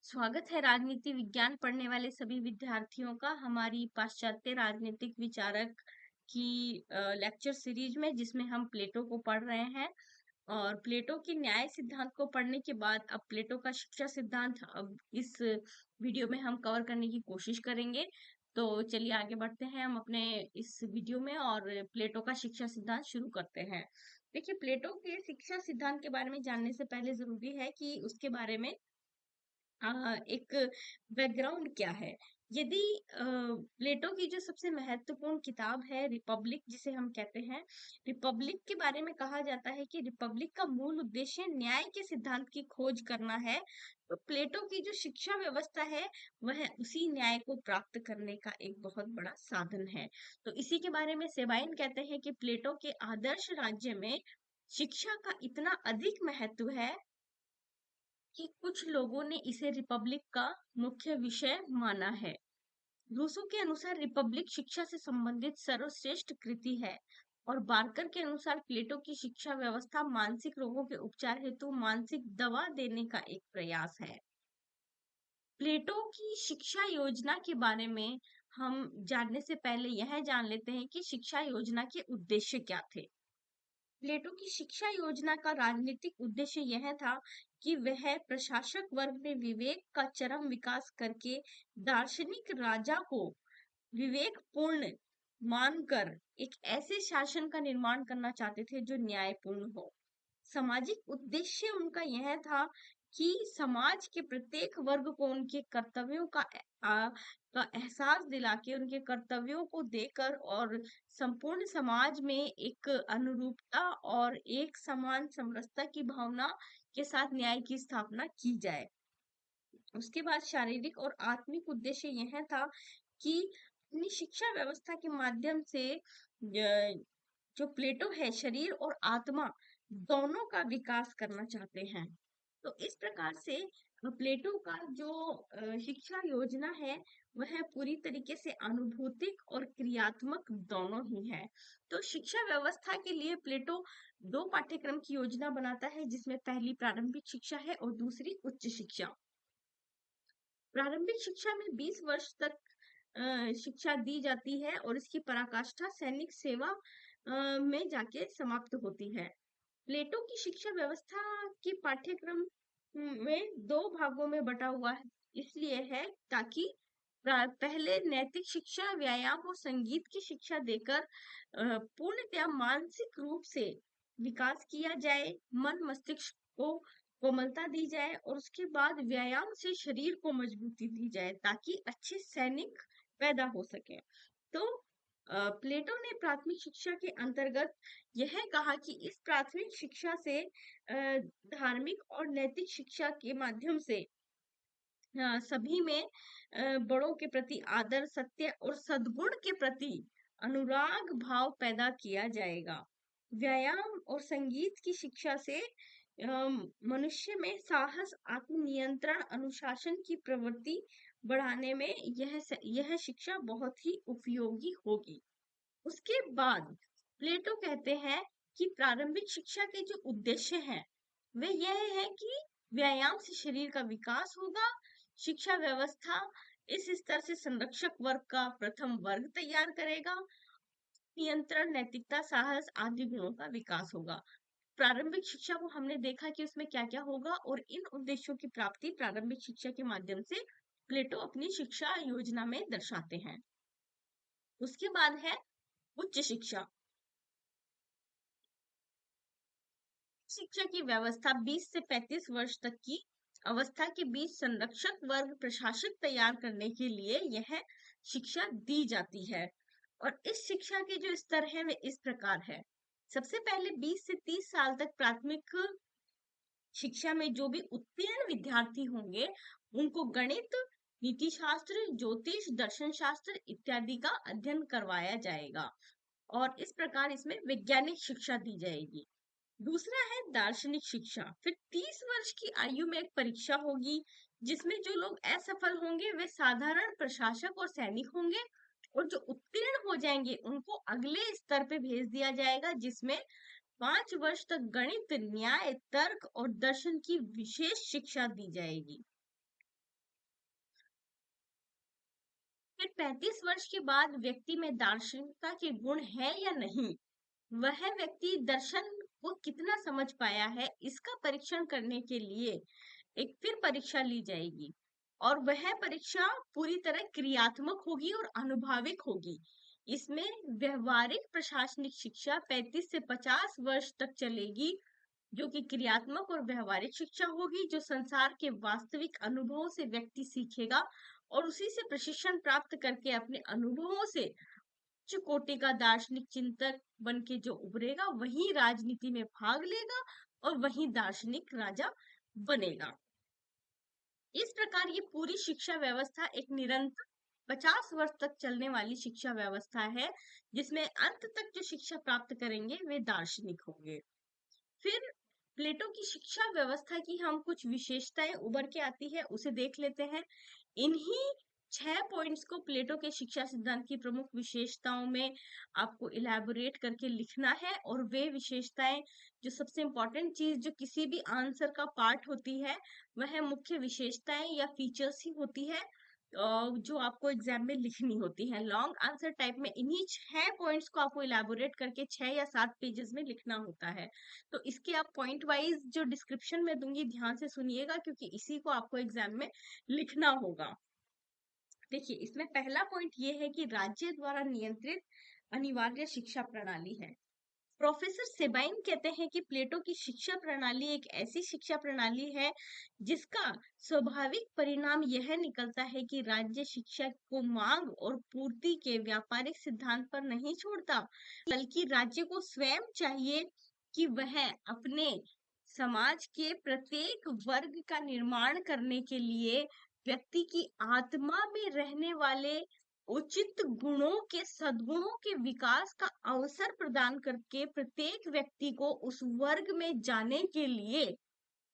स्वागत है राजनीति विज्ञान पढ़ने वाले सभी विद्यार्थियों का हमारी पाश्चात्य राजनीतिक विचारक की लेक्चर सीरीज में, जिसमें हम प्लेटो को पढ़ रहे हैं। और प्लेटो की न्याय सिद्धांत को पढ़ने के बाद अब प्लेटो का शिक्षा सिद्धांत अब इस वीडियो में हम कवर करने की कोशिश करेंगे। तो चलिए आगे बढ़ते हैं हम अपने इस वीडियो में और प्लेटो का शिक्षा सिद्धांत शुरू करते हैं। देखिए, प्लेटो के शिक्षा सिद्धांत के बारे में जानने से पहले जरूरी है कि उसके बारे में एक बैकग्राउंड क्या है। यदि प्लेटो की जो सबसे महत्वपूर्ण किताब है रिपब्लिक, जिसे हम कहते हैं, रिपब्लिक के बारे में कहा जाता है कि रिपब्लिक का मूल उद्देश्य न्याय के सिद्धांत की खोज करना है। तो प्लेटो की जो शिक्षा व्यवस्था है वह उसी न्याय को प्राप्त करने का एक बहुत बड़ा साधन है। तो इसी के बारे में सेबाइन कहते हैं कि प्लेटो के आदर्श राज्य में शिक्षा का इतना अधिक महत्व है कि कुछ लोगों ने इसे रिपब्लिक का मुख्य विषय माना है। रूसो के अनुसार रिपब्लिक शिक्षा से संबंधित सर्वश्रेष्ठ कृति है और बार्कर के अनुसार प्लेटो की शिक्षा व्यवस्था मानसिक रोगों के उपचार हेतु मानसिक दवा देने का एक प्रयास है। प्लेटो की शिक्षा योजना के बारे में हम जानने से पहले यह जान लेते हैं कि शिक्षा योजना के उद्देश्य क्या थे। प्लेटो की शिक्षा योजना का राजनीतिक उद्देश्य यह था कि वह प्रशासक वर्ग में विवेक का चरम विकास करके दार्शनिक राजा को विवेकपूर्ण मानकर एक ऐसे शासन का निर्माण करना चाहते थे जो न्यायपूर्ण हो। सामाजिक उद्देश्य उनका यह था कि समाज के प्रत्येक वर्ग को उनके कर्तव्यों का एहसास दिला के, उनके कर्तव्यों को देकर और संपूर्ण समाज में एक अनुरूपता और एक समान समरसता की भावना के साथ न्याय की स्थापना की जाए। उसके बाद शारीरिक और आत्मिक उद्देश्य यह था कि अपनी शिक्षा व्यवस्था के माध्यम से जो प्लेटो है, शरीर और आत्मा दोनों का विकास करना चाहते हैं। तो इस प्रकार से प्लेटो का जो शिक्षा योजना है वह पूरी तरीके से अनुभूतिक और क्रियात्मक दोनों ही है। तो शिक्षा व्यवस्था के लिए प्लेटो दो पाठ्यक्रम की योजना बनाता है, जिसमें पहली प्रारंभिक शिक्षा है और दूसरी उच्च शिक्षा। प्रारंभिक शिक्षा में 20 वर्ष तक शिक्षा दी जाती है और इसकी पराकाष्ठा सैनिक सेवा में जाके समाप्त होती है। प्लेटो की शिक्षा व्यवस्था की पाठ्यक्रम में दो भागों में बटा हुआ है, इसलिए है ताकि पहले नैतिक शिक्षा, व्यायाम और संगीत की शिक्षा देकर पूर्णतया मानसिक रूप से विकास किया जाए, मन मस्तिष्क को कोमलता दी जाए और उसके बाद व्यायाम से शरीर को मजबूती दी जाए ताकि अच्छे सैनिक पैदा हो सके। तो प्लेटो ने प्राथमिक शिक्षा के अंतर्गत यह कहा कि इस प्राथमिक शिक्षा से धार्मिक और नैतिक शिक्षा के माध्यम से सभी में बड़ों के प्रति आदर, सत्य और सद्गुण के प्रति अनुराग भाव पैदा किया जाएगा। व्यायाम और संगीत की शिक्षा से मनुष्य में साहस, आत्मनियंत्रण, अनुशासन की प्रवृत्ति बढ़ाने में यह शिक्षा बहुत ही उपयोगी होगी। उसके बाद प्लेटो कहते हैं कि प्रारंभिक शिक्षा के जो उद्देश्य हैं वे यह है कि व्यायाम से शरीर का विकास होगा, शिक्षा व्यवस्था इस स्तर से संरक्षक वर्ग का प्रथम वर्ग तैयार करेगा, नियंत्रण, नैतिकता, साहस आदि गुणों का विकास होगा। प्रारंभिक शिक्षा को हमने देखा कि उसमें क्या क्या होगा और इन उद्देश्यों की प्राप्ति प्रारंभिक शिक्षा के माध्यम से प्लेटो अपनी शिक्षा योजना में दर्शाते हैं। उसके बाद है उच्च शिक्षा। शिक्षा की व्यवस्था 20 से 35 वर्ष तक की अवस्था के बीच संरक्षक वर्ग, प्रशासक तैयार करने के लिए यह शिक्षा दी जाती है। और इस शिक्षा के जो स्तर है वे इस प्रकार है। सबसे पहले 20 से 30 साल तक प्राथमिक शिक्षा में जो भी उत्तीर्ण विद्यार्थी होंगे उनको गणित, नीति शास्त्र, ज्योतिष, दर्शन शास्त्र इत्यादि का अध्ययन करवाया जाएगा और इस प्रकार इसमें वैज्ञानिक शिक्षा दी जाएगी। दूसरा है दार्शनिक शिक्षा। फिर 30 वर्ष की आयु में एक परीक्षा होगी जिसमें जो लोग असफल होंगे वे साधारण प्रशासक और सैनिक होंगे और जो उत्तीर्ण हो जाएंगे उनको अगले स्तर पे भेज दिया जाएगा, जिसमें 5 वर्ष तक गणित, न्याय, तर्क और दर्शन की विशेष शिक्षा दी जाएगी। फिर 35 वर्ष के बाद व्यक्ति में दार्शनिकता के गुण है या नहीं, वह व्यक्ति दर्शन को कितना समझ पाया है, इसका परीक्षण करने के लिए एक फिर परीक्षा ली जाएगी। और वह परीक्षा पूरी तरह क्रियात्मक होगी और अनुभविक होगी। इसमें व्यवहारिक प्रशासनिक शिक्षा 35 से 50 वर्ष तक चलेगी, जो कि क्रियात्मक और व्यवहारिक शिक्षा होगी, जो संसार के वास्तविक अनुभवों से व्यक्ति सीखेगा और उसी से प्रशिक्षण प्राप्त करके अपने अनुभवों से उच्च कोटि का दार्शनिक चिंतक बन के जो उभरेगा वही राजनीति में भाग लेगा और वही दार्शनिक राजा बनेगा। इस प्रकार ये पूरी शिक्षा व्यवस्था एक निरंतर 50 वर्ष तक चलने वाली शिक्षा व्यवस्था है, जिसमें अंत तक जो शिक्षा प्राप्त करेंगे वे दार्शनिक होंगे। फिर प्लेटो की शिक्षा व्यवस्था की हम कुछ विशेषताएं उभर के आती है, उसे देख लेते हैं। इन्हीं 6 पॉइंट्स को प्लेटो के शिक्षा सिद्धांत की प्रमुख विशेषताओं में आपको इलैबोरेट करके लिखना है, और वे विशेषताएं, जो सबसे इंपॉर्टेंट चीज जो किसी भी आंसर का पार्ट होती है, वह मुख्य विशेषताएं या फीचर्स ही होती है, जो आपको एग्जाम में लिखनी होती है। लॉन्ग आंसर टाइप में इन्हीं 6 पॉइंट्स को आपको इलैबोरेट करके 6 या 7 पेजेस में लिखना होता है। तो इसके आप पॉइंट वाइज जो डिस्क्रिप्शन में दूंगी ध्यान से सुनिएगा, क्योंकि इसी को आपको एग्जाम में लिखना होगा। देखिए, इसमें पहला पॉइंट ये है कि राज्य द्वारा नियंत्रित अनिवार्य शिक्षा प्रणाली है। प्रोफेसर सेबाइन कहते हैं कि प्लेटो की शिक्षा प्रणाली एक ऐसी शिक्षा प्रणाली है जिसका स्वाभाविक परिणाम यह निकलता है कि राज्य शिक्षा को मांग और पूर्ति के व्यापारिक सिद्धांत पर नहीं छोड़ता, बल्कि राज्य को स्वयं चाहिए कि वह अपने समाज के प्रत्येक वर्ग का निर्माण करने के लिए व्यक्ति की आत्मा में रहने वाले उचित गुणों के सद्गुणों के विकास का अवसर प्रदान करके प्रत्येक व्यक्ति को उस वर्ग में जाने के लिए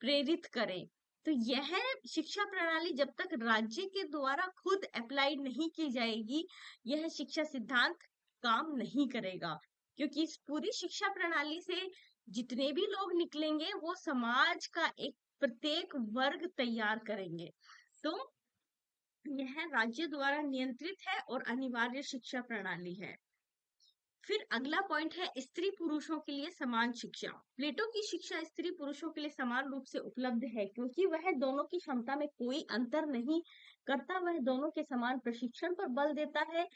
प्रेरित करे। तो यह शिक्षा प्रणाली जब तक राज्य के द्वारा खुद अप्लाइड नहीं की जाएगी, यह शिक्षा सिद्धांत काम नहीं करेगा, क्योंकि इस पूरी शिक्षा प्रणाली से जितने भी लोग निकलेंगे वो समाज का एक प्रत्येक वर्ग तैयार करेंगे। तो यह राज्य द्वारा नियंत्रित है और अनिवार्य शिक्षा प्रणाली है। फिर अगला पॉइंट है स्त्री पुरुषों के लिए समान शिक्षा। प्लेटो की शिक्षा स्त्री पुरुषों के लिए समान रूप से उपलब्ध है, क्योंकि वह दोनों की क्षमता में कोई अंतर नहीं करता, वह दोनों के समान प्रशिक्षण पर बल देता है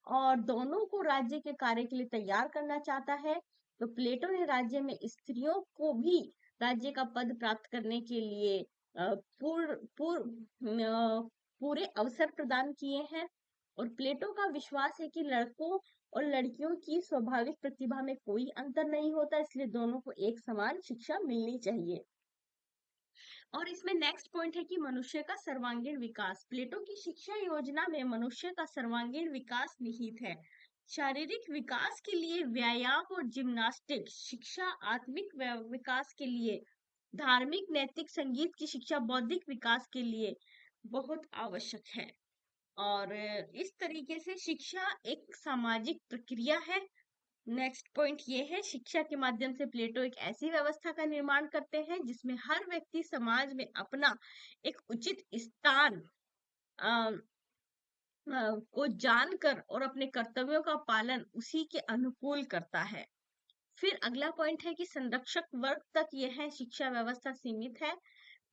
और दोनों को राज्य के कार्य के लिए तैयार करना चाहता है। तो प्लेटो ने राज्य में स्त्रियों को भी राज्य का पद प्राप्त करने के लिए पूरे अवसर प्रदान किए हैं। और प्लेटो का विश्वास है कि लड़कों और लड़कियों की स्वाभाविक प्रतिभा में कोई अंतर नहीं होता, इसलिए दोनों को एक समान शिक्षा मिलनी चाहिए। और इसमें नेक्स्ट पॉइंट है कि मनुष्य का सर्वांगीण विकास। प्लेटो की शिक्षा योजना में मनुष्य का सर्वांगीण विकास निहित है। शारीरिक विकास के लिए व्यायाम और जिम्नास्टिक शिक्षा, आत्मिक विकास के लिए धार्मिक, नैतिक, संगीत की शिक्षा, बौद्धिक विकास के लिए बहुत आवश्यक है। और इस तरीके से शिक्षा एक सामाजिक प्रक्रिया है। नेक्स्ट पॉइंट ये है, शिक्षा के माध्यम से प्लेटो एक ऐसी व्यवस्था का निर्माण करते हैं जिसमें हर व्यक्ति समाज में अपना एक उचित स्थान को जानकर और अपने कर्तव्यों का पालन उसी के अनुकूल करता है। फिर अगला पॉइंट है कि संरक्षक वर्ग तक यह शिक्षा व्यवस्था सीमित है।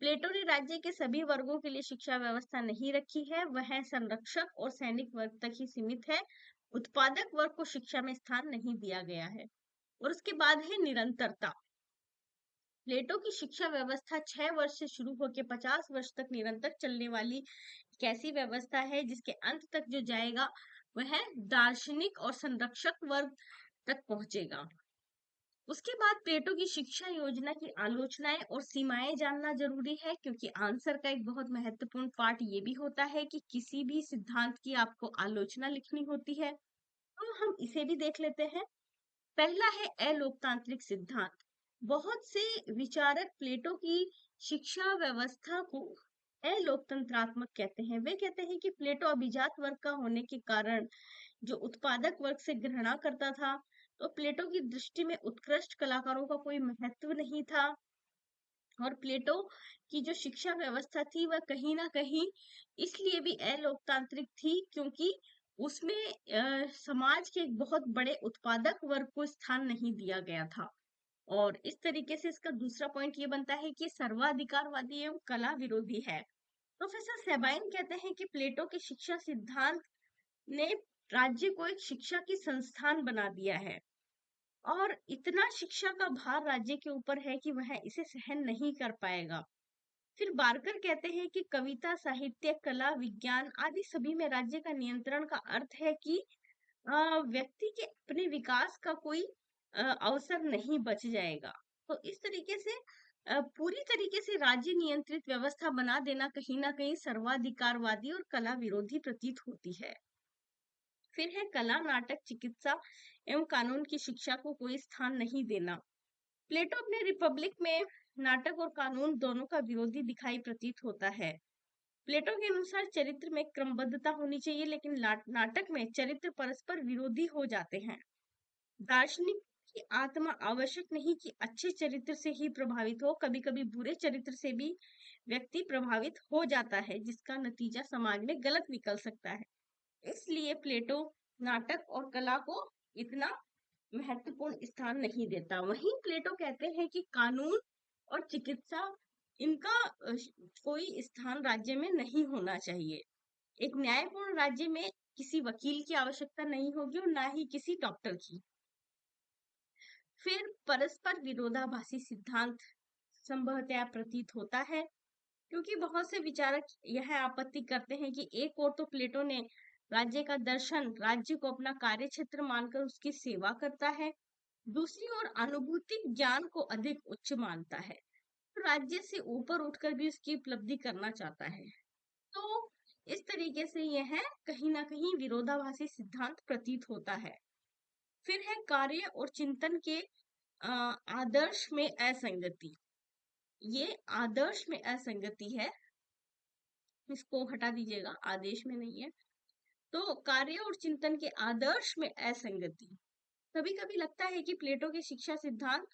प्लेटो ने राज्य के सभी वर्गों के लिए शिक्षा व्यवस्था नहीं रखी है, वह संरक्षक और सैनिक वर्ग तक ही सीमित है। उत्पादक वर्ग को शिक्षा में स्थान नहीं दिया गया है। और उसके बाद है निरंतरता। प्लेटो की शिक्षा व्यवस्था 6 वर्ष से शुरू होकर 50 वर्ष तक निरंतर चलने वाली एक ऐसी व्यवस्था है जिसके अंत तक जो जाएगा वह दार्शनिक और संरक्षक वर्ग तक पहुंचेगा। उसके बाद प्लेटो की शिक्षा योजना की आलोचनाएं और सीमाएं जानना जरूरी है, क्योंकि आंसर का एक बहुत महत्वपूर्ण पार्ट ये भी होता है कि किसी भी सिद्धांत की आपको आलोचना लिखनी होती है। तो हम इसे भी देख लेते हैं। पहला है अलोकतांत्रिक सिद्धांत। बहुत से विचारक प्लेटो की शिक्षा व्यवस्था को अलोकतंत्रात्मक कहते हैं। वे कहते हैं कि प्लेटो अभिजात वर्ग का होने के कारण जो उत्पादक वर्ग से घृणा करता था, तो प्लेटो की दृष्टि में उत्कृष्ट कलाकारों का कोई महत्व नहीं था और प्लेटो की जो शिक्षा व्यवस्था थी वह कहीं ना कहीं इसलिए भी अलोकतांत्रिक थी क्योंकि उसमें समाज के एक बहुत बड़े उत्पादक वर्ग को स्थान नहीं दिया गया था। और इस तरीके से इसका दूसरा पॉइंट ये बनता है कि सर्वाधिकारवादी एवं कला विरोधी है। प्रोफेसर सेबाइन कहते हैं कि प्लेटो के शिक्षा सिद्धांत ने राज्य को एक शिक्षा की संस्थान बना दिया है और इतना शिक्षा का भार राज्य के ऊपर है कि वह इसे सहन नहीं कर पाएगा। फिर बारकर कहते हैं कि कविता, साहित्य, कला, विज्ञान आदि सभी में राज्य का नियंत्रण का अर्थ है कि व्यक्ति के अपने विकास का कोई अवसर नहीं बच जाएगा। तो इस तरीके से पूरी तरीके से राज्य नियंत्रित व्यवस्था बना देना कहीं ना कहीं सर्वाधिकारवादी और कला विरोधी प्रतीत होती है। फिर है कला, नाटक, चिकित्सा एवं कानून की शिक्षा को कोई स्थान नहीं देना। प्लेटो अपने रिपब्लिक में नाटक और कानून दोनों का विरोधी दिखाई प्रतीत होता है। प्लेटो के अनुसार चरित्र में क्रमबद्धता होनी चाहिए, लेकिन नाटक में चरित्र परस्पर विरोधी हो जाते हैं। दार्शनिक की आत्मा आवश्यक नहीं कि अच्छे चरित्र से ही प्रभावित हो, कभी कभी बुरे चरित्र से भी व्यक्ति प्रभावित हो जाता है, जिसका नतीजा समाज में गलत निकल सकता है। इसलिए प्लेटो नाटक और कला को इतना महत्वपूर्ण स्थान नहीं देता। वहीं प्लेटो कहते हैं कि कानून और चिकित्सा इनका कोई स्थान राज्य में नहीं होना चाहिए। एक न्यायपूर्ण राज्य में किसी वकील की आवश्यकता नहीं होगी और ना ही किसी डॉक्टर की। फिर परस्पर विरोधाभासी सिद्धांत संभवतया प्रतीत होता है, क्योंकि बहुत से विचारक यह आपत्ति करते हैं कि एक ओर तो प्लेटो ने राज्य का दर्शन राज्य को अपना कार्य क्षेत्र मानकर उसकी सेवा करता है, दूसरी ओर अनुभूतिक ज्ञान को अधिक उच्च मानता है, तो राज्य से ऊपर उठकर भी उसकी उपलब्धि करना चाहता है। तो इस तरीके से यह कहीं ना कहीं विरोधाभासी सिद्धांत प्रतीत होता है। फिर है कार्य और चिंतन के आदर्श में असंगति। ये आदर्श में असंगति है, इसको हटा दीजिएगा, आदेश में नहीं है। तो कार्य और चिंतन के आदर्श में असंगति। कभी कभी लगता है कि प्लेटो के शिक्षा सिद्धांत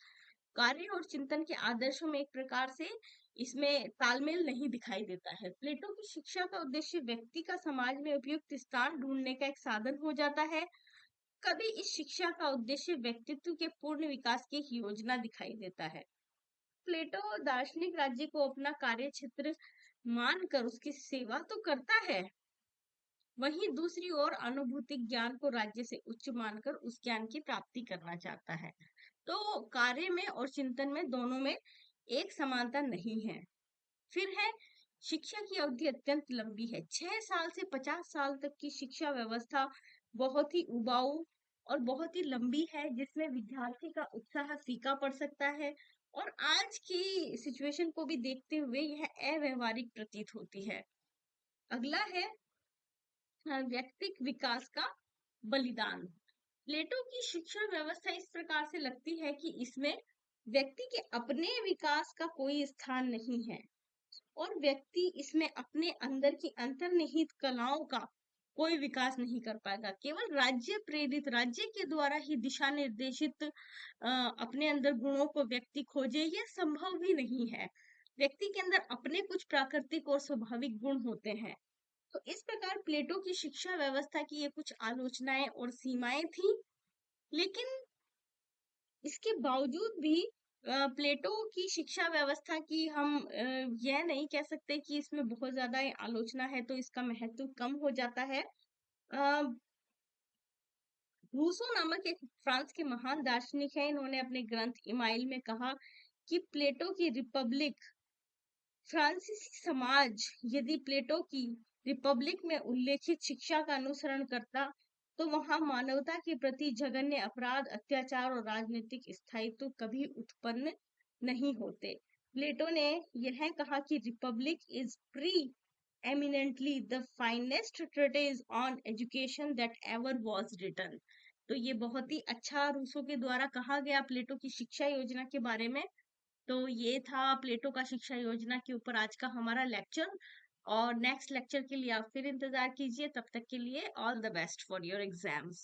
कार्य और चिंतन के आदर्शों में एक प्रकार से इसमें तालमेल नहीं दिखाई देता है। प्लेटो की शिक्षा का उद्देश्य व्यक्ति का समाज में उपयुक्त स्थान ढूंढने का एक साधन हो जाता है। कभी इस शिक्षा का उद्देश्य व्यक्तित्व के पूर्ण विकास की एक योजना दिखाई देता है। प्लेटो दार्शनिक राज्य को अपना कार्य क्षेत्र मानकर उसकी सेवा तो करता है, वहीं दूसरी ओर अनुभूतिक ज्ञान को राज्य से उच्च मानकर उस ज्ञान की प्राप्ति करना चाहता है। तो कार्य में और चिंतन में दोनों में एक समानता नहीं है। फिर है शिक्षा की अवधि अत्यंत लंबी है, 6 साल से 50 साल तक की शिक्षा व्यवस्था बहुत ही उबाऊ और बहुत ही लंबी है, जिसमें विद्यार्थी का उत्साह फीका पड़ सकता है और आज की सिचुएशन को भी देखते हुए यह अव्यवहारिक प्रतीत होती है। अगला है व्यक्तिक विकास का बलिदान। प्लेटो की शिक्षा व्यवस्था इस प्रकार से लगती है कि इसमें व्यक्ति के अपने विकास का कोई स्थान नहीं है और व्यक्ति इसमें अपने अंदर की अंतर्निहित कलाओं का कोई विकास नहीं कर पाएगा। केवल राज्य प्रेरित, राज्य के द्वारा ही दिशा निर्देशित अपने अंदर गुणों को व्यक्ति खोजे, यह संभव भी नहीं है। व्यक्ति के अंदर अपने कुछ प्राकृतिक और स्वाभाविक गुण होते हैं। तो इस प्रकार प्लेटो की शिक्षा व्यवस्था की ये कुछ आलोचनाएं और सीमाएं थी, लेकिन इसके बावजूद भी प्लेटो की शिक्षा व्यवस्था की हम यह नहीं कह सकते कि इसमें बहुत ज्यादा आलोचना है तो इसका महत्व कम हो जाता है। रूसो नामक एक फ्रांस के महान दार्शनिक है, इन्होंने अपने ग्रंथ इमाइल में कहा कि प्लेटो की रिपब्लिक, फ्रांसीसी समाज यदि प्लेटो की रिपब्लिक में उल्लेखित शिक्षा का अनुसरण करता तो वहां मानवता के प्रति जघन्य अपराध, अत्याचार और राजनीतिक स्थायित्व कभी उत्पन्न नहीं होते। प्लेटो ने यह कहा कि Republic is preeminently the finest treatise on education that ever was written. तो ये बहुत ही अच्छा रूसो के द्वारा कहा गया प्लेटो की शिक्षा योजना के बारे में। तो ये था प्लेटो का शिक्षा योजना के ऊपर आज का हमारा लेक्चर, और नेक्स्ट लेक्चर के लिए आप फिर इंतजार कीजिए। तब तक के लिए all the best for your exams.